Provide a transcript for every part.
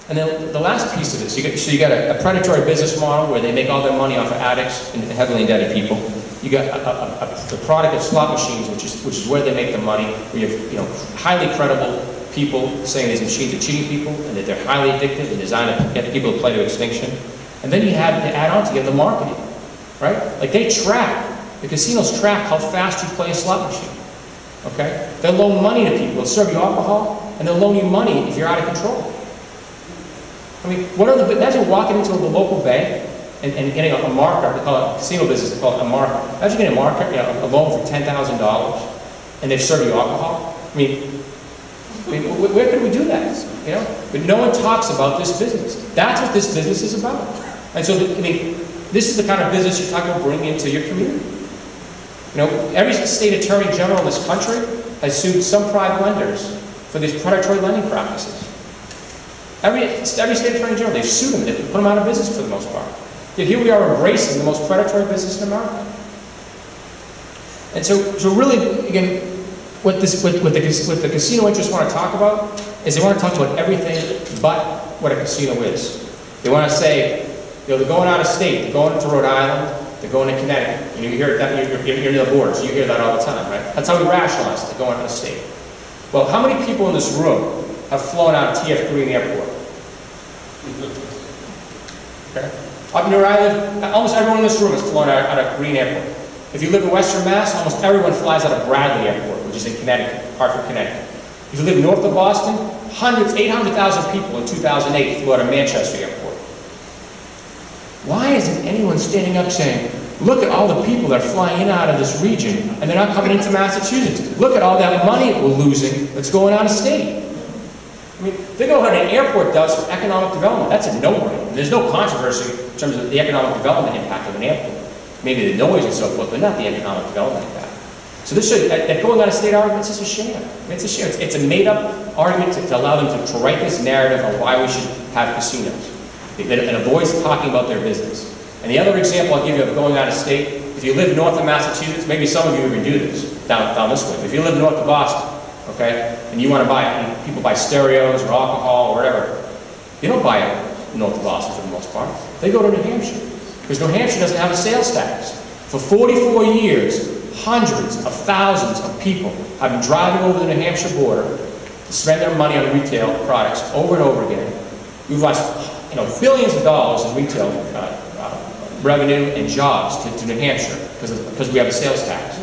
And then the last piece of it, so you got a predatory business model where they make all their money off of addicts and heavily indebted people. You got the product of slot machines, which is where they make the money. Where you have highly credible people saying these machines are cheating people and that they're highly addictive and designed to get people to play to extinction. And then you have to add on to the marketing, right? Like the casinos track how fast you play a slot machine. Okay? They'll loan money to people. They'll serve you alcohol and they'll loan you money if you're out of control. I mean, imagine walking into the local bank and getting a marker. They call it casino business. They call it a marker. Imagine getting a marker, a loan for $10,000, and they serve you alcohol. I mean, where could we do that? But no one talks about this business. That's what this business is about. And so, this is the kind of business you're talking about bringing into your community. Every state attorney general in this country has sued some private lenders for these predatory lending practices. Every state attorney general, they've sued them. They've put them out of business for the most part. Yet here we are embracing the most predatory business in America. And so really, again, what the casino interests want to talk about is they want to talk about everything but what a casino is. They want to say, they're going out of state, they're going into Rhode Island, they're going to Connecticut. And you hear that, you're near the border, so you hear that all the time, right? That's how we rationalize it, they're going out of state. Well, how many people in this room have flown out of TF Green Airport? Okay. Up near where I live, almost everyone in this room has flown out of Green Airport. If you live in Western Mass, almost everyone flies out of Bradley Airport, which is in Connecticut, Hartford, Connecticut. If you live north of Boston, 800,000 people in 2008 flew out of Manchester Airport. Why isn't anyone standing up saying, look at all the people that are flying in and out of this region, and they're not coming into Massachusetts. Look at all that money we're losing that's going out of state. I mean, think about what an airport does for economic development. That's a no-brainer. There's no controversy in terms of the economic development impact of an airport. Maybe the noise and so forth, but not the economic development impact. So this should, that going out of state argument is just a sham. I mean, it's a sham. It's a made-up argument to allow them to write this narrative on why we should have casinos. It avoids talking about their business. And the other example I'll give you of going out of state, if you live north of Massachusetts, maybe some of you even do this, down this way. If you live north of Boston, okay, and you want to buy, people buy stereos or alcohol or whatever, you don't buy it north of Boston for the most part. They go to New Hampshire, because New Hampshire doesn't have a sales tax. For 44 years, hundreds of thousands of people have been driving over the New Hampshire border to spend their money on retail products over and over again. We've lost billions of dollars in retail revenue and jobs to New Hampshire because we have a sales tax.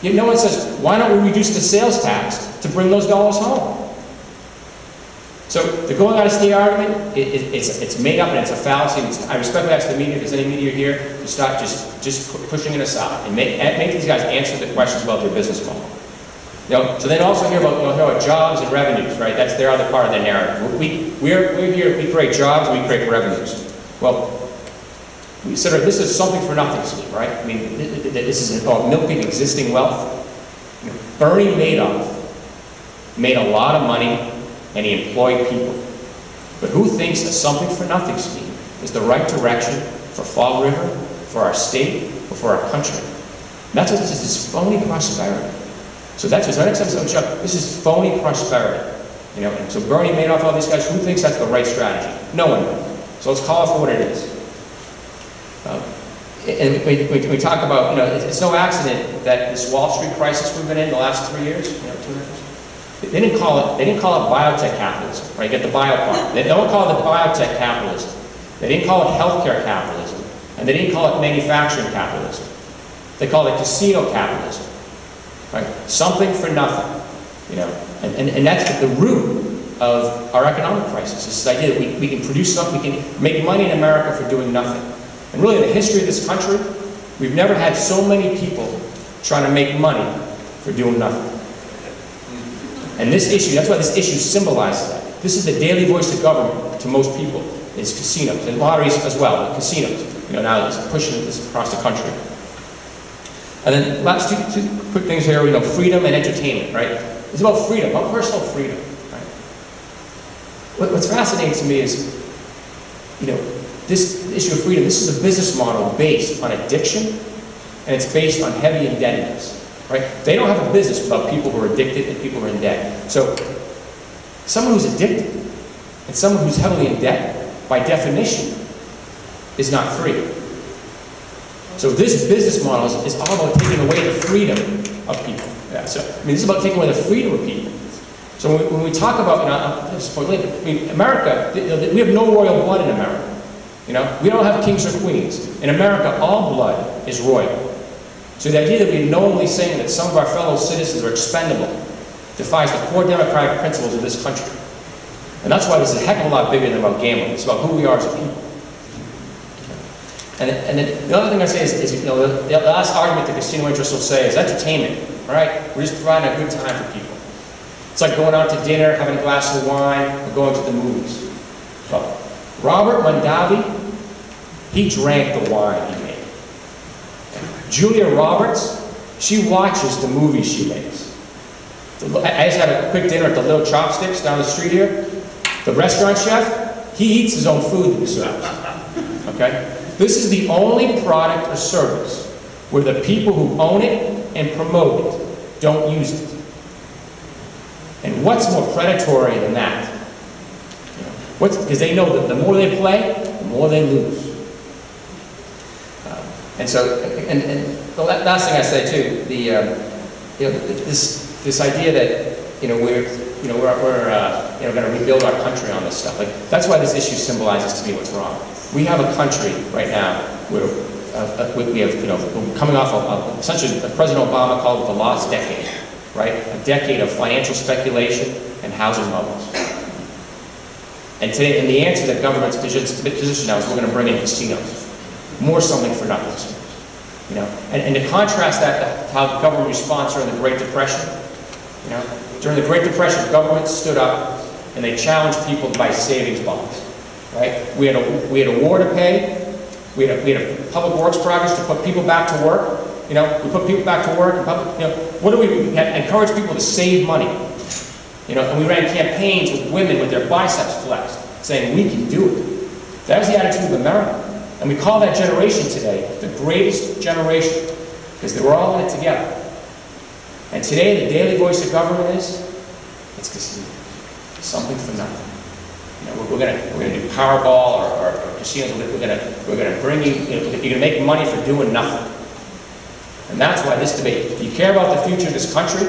Yet no one says, why don't we reduce the sales tax to bring those dollars home? So the going out of state argument, it's made up and it's a fallacy. I respectfully ask the media, if there's any media here, to stop just pushing it aside and make these guys answer the questions about their business model. So then also hear about jobs and revenues, right? That's their other part of the narrative. We're here, we create jobs, we create revenues. Well, we consider this is something for nothing scheme, right? I mean, this is about milking existing wealth. Bernie Madoff made a lot of money and he employed people. But who thinks a something for nothing scheme is the right direction for Fall River, for our state, or for our country? And that's what this is, this phony prosperity. So that's what's the next episode, Chuck. This is phony prosperity. And so Bernie Madoff, all these guys, who thinks that's the right strategy? No one does. So let's call it for what it is. And we talk about, it's no accident that this Wall Street crisis we've been in the last 3 years, 2 years, they didn't call it biotech capitalism, right? Get the bio part. They don't call it biotech capitalism. They didn't call it healthcare capitalism, and they didn't call it manufacturing capitalism. They called it casino capitalism, right? Something for nothing, and that's the root of our economic crisis. This idea that we can produce something, we can make money in America for doing nothing. And really, in the history of this country, we've never had so many people trying to make money for doing nothing. And this issue, that's why this issue symbolizes that. This is the daily voice of government to most people, is casinos, and lotteries as well, but casinos. Now it's pushing this across the country. And then last two quick things here, freedom and entertainment, right? It's about freedom, about personal freedom, right? What's fascinating to me is, this issue of freedom, this is a business model based on addiction, and it's based on heavy indebtedness. Right? They don't have a business without people who are addicted and people who are in debt. So, someone who's addicted, And someone who's heavily in debt, by definition, is not free. So this business model is all about taking away the freedom of people. Yeah, so, I mean, this is about taking away the freedom of people. So when we talk about, America, we have no royal blood in America. We don't have kings or queens. In America, all blood is royal. So the idea that we're knowingly saying that some of our fellow citizens are expendable defies the core democratic principles of this country. And that's why this is a heck of a lot bigger than about gambling. It's about who we are as a people. And then the other thing I say is the last argument the casino interests will say is entertainment. All right? We're just providing a good time for people. It's like going out to dinner, having a glass of wine, or going to the movies. Well, Robert Mondavi, he drank the wine he made. Julia Roberts, she watches the movies she makes. I just had a quick dinner at the Little Chopsticks down the street here. The restaurant chef, he eats his own food that he serves. Okay? This is the only product or service where the people who own it and promote it don't use it. And what's more predatory than that? Because they know that the more they play, the more they lose. And the last thing I say too, this idea that we're going to rebuild our country on this stuff. Like, that's why this issue symbolizes to me what's wrong. We have a country right now where we have, coming off of essentially President Obama called it the lost decade, right? A decade of financial speculation and housing bubbles. And today, and the answer that government's position now is we're going to bring in casinos. More something for nothing. And to contrast that to how the government responds during the Great Depression, during the Great Depression, government stood up and they challenged people to buy savings bonds. Right? We had a war to pay. We had a public works project to put people back to work. We put people back to work. What do we encourage people to save money? And we ran campaigns with women with their biceps flexed, saying we can do it. That was the attitude of America, and we call that generation today the greatest generation because they were all in it together. And today, the daily voice of government is it's casinos, something for nothing. We're going to do Powerball or casinos. We're going to bring you. You're going to make money for doing nothing. And that's why this debate. If you care about the future of this country,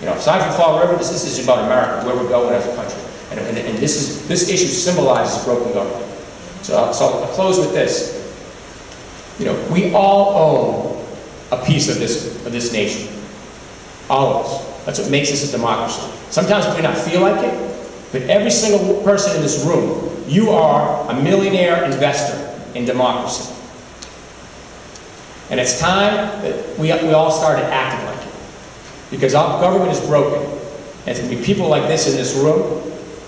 aside from Fall River, this is about America, where we're going as a country. And this issue symbolizes broken government. So I'll close with this. We all own a piece of this nation. All of us. That's what makes this a democracy. Sometimes we may not feel like it. But every single person in this room, you are a millionaire investor in democracy. And it's time that we all started acting like it. Because our government is broken. And it's going to be people like this in this room.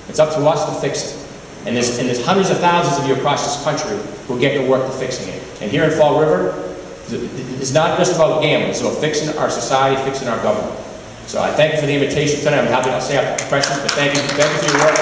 It's up to us to fix it. And there's hundreds of thousands of you across this country who are getting to work to fixing it. And here in Fall River, it's not just about gambling. It's about fixing our society, fixing our government. So I thank you for the invitation tonight. I'm happy to answer questions, but thank you for your work.